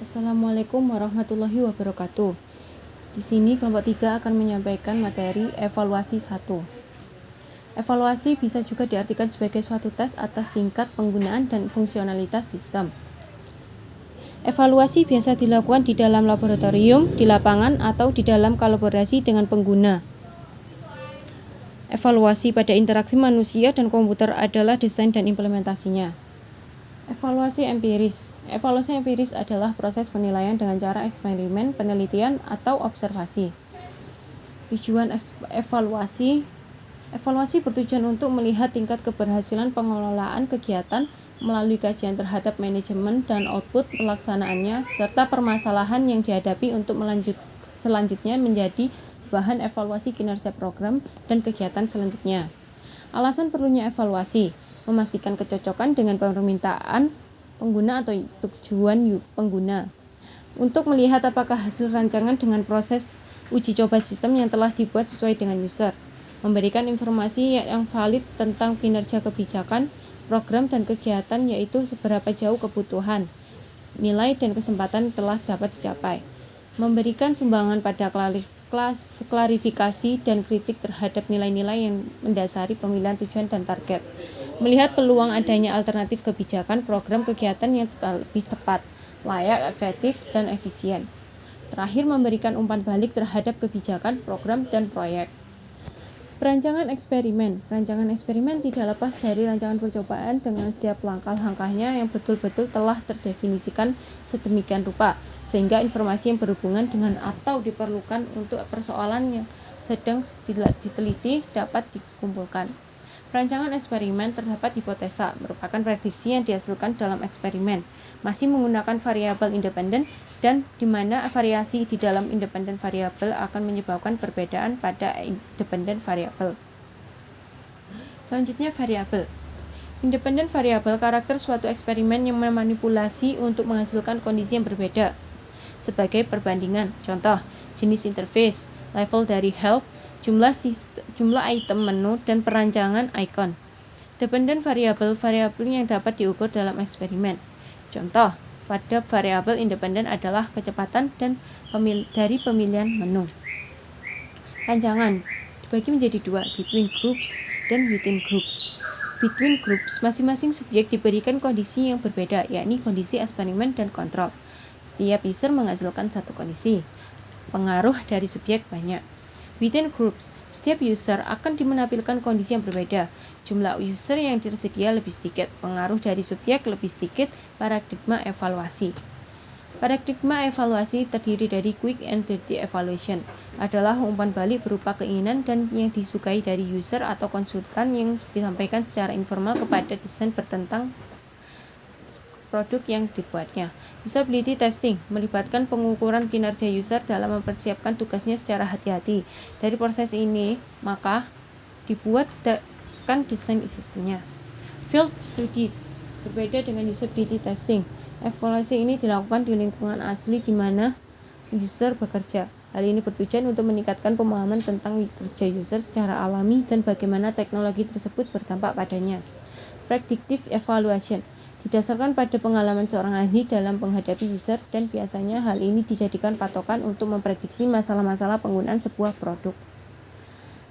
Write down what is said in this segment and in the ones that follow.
Assalamualaikum warahmatullahi wabarakatuh. Di sini kelompok 3 akan menyampaikan materi evaluasi 1. Evaluasi bisa juga diartikan sebagai suatu tes atas tingkat penggunaan dan fungsionalitas sistem. Evaluasi biasa dilakukan di dalam laboratorium, di lapangan, atau di dalam kolaborasi dengan pengguna. Evaluasi pada interaksi manusia dan komputer adalah desain dan implementasinya. Evaluasi empiris. Evaluasi empiris adalah proses penilaian dengan cara eksperimen, penelitian, atau observasi. Tujuan evaluasi bertujuan untuk melihat tingkat keberhasilan pengelolaan kegiatan melalui kajian terhadap manajemen dan output pelaksanaannya, serta permasalahan yang dihadapi untuk selanjutnya menjadi bahan evaluasi kinerja program dan kegiatan selanjutnya. Alasan perlunya evaluasi: memastikan kecocokan dengan permintaan pengguna atau tujuan pengguna, untuk melihat apakah hasil rancangan dengan proses uji coba sistem yang telah dibuat sesuai dengan user, memberikan informasi yang valid tentang kinerja kebijakan, program, dan kegiatan, yaitu seberapa jauh kebutuhan, nilai, dan kesempatan telah dapat dicapai, memberikan sumbangan pada klarifikasi dan kritik terhadap nilai-nilai yang mendasari pemilihan tujuan dan target, melihat peluang adanya alternatif kebijakan, program, kegiatan yang lebih tepat, layak, efektif, dan efisien. Terakhir, memberikan umpan balik terhadap kebijakan, program, dan proyek. Perancangan eksperimen. Perancangan eksperimen tidak lepas dari rancangan percobaan dengan siap langkah-langkahnya yang betul-betul telah terdefinisikan sedemikian rupa, sehingga informasi yang berhubungan dengan atau diperlukan untuk persoalan yang sedang diteliti dapat dikumpulkan. Perancangan eksperimen terdapat hipotesa, merupakan prediksi yang dihasilkan dalam eksperimen, masih menggunakan variabel independen, dan di mana variasi di dalam independen variabel akan menyebabkan perbedaan pada independen variabel. Selanjutnya, variabel. Independen variabel karakter suatu eksperimen yang memanipulasi untuk menghasilkan kondisi yang berbeda. Sebagai perbandingan, contoh, jenis interface, level dari help, jumlah item menu, dan perancangan icon. Dependen variabel yang dapat diukur dalam eksperimen. Contoh, pada variabel independen adalah kecepatan dan dari pemilihan menu. Rancangan dibagi menjadi dua, between groups dan within groups. Between groups, masing-masing subjek diberikan kondisi yang berbeda, yakni kondisi eksperimen dan kontrol. Setiap user menghasilkan satu kondisi. Pengaruh dari subjek banyak. Within groups, setiap user akan menampilkan kondisi yang berbeda. Jumlah user yang tersedia lebih sedikit, pengaruh dari subjek lebih sedikit. Paradigma evaluasi. Paradigma evaluasi terdiri dari quick and dirty evaluation, adalah umpan balik berupa keinginan dan yang disukai dari user atau konsultan yang disampaikan secara informal kepada desain bertentang produk yang dibuatnya. Usability testing melibatkan pengukuran kinerja user dalam mempersiapkan tugasnya secara hati-hati. Dari proses ini, maka dibuatkan desain sistemnya. Field studies berbeda dengan usability testing. Evaluasi ini dilakukan di lingkungan asli di mana user bekerja. Hal ini bertujuan untuk meningkatkan pemahaman tentang kerja user secara alami dan bagaimana teknologi tersebut berdampak padanya. Predictive evaluation didasarkan pada pengalaman seorang ahli dalam menghadapi user, dan biasanya hal ini dijadikan patokan untuk memprediksi masalah-masalah penggunaan sebuah produk.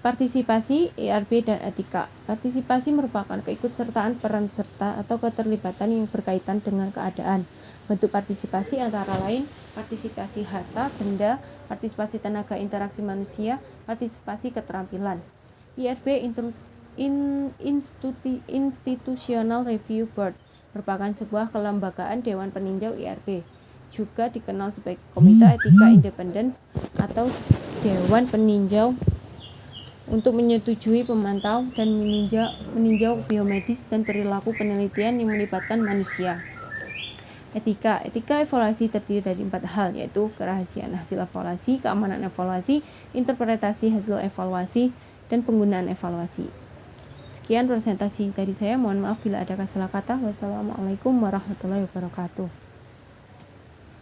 Partisipasi, ERP, dan etika. Partisipasi merupakan keikutsertaan peran serta atau keterlibatan yang berkaitan dengan keadaan. Bentuk partisipasi antara lain partisipasi harta, benda, partisipasi tenaga interaksi manusia, partisipasi keterampilan. ERP, Institutional Review Board, merupakan sebuah kelembagaan Dewan Peninjau ERP, juga dikenal sebagai Komite Etika Independen atau Dewan Peninjau, untuk menyetujui, memantau, dan meninjau biomedis dan perilaku penelitian yang melibatkan manusia. Etika evaluasi terdiri dari 4 hal, yaitu kerahasiaan hasil evaluasi, keamanan evaluasi, interpretasi hasil evaluasi, dan penggunaan evaluasi. Sekian presentasi dari saya, mohon maaf bila ada salah kata. Wassalamualaikum warahmatullahi wabarakatuh.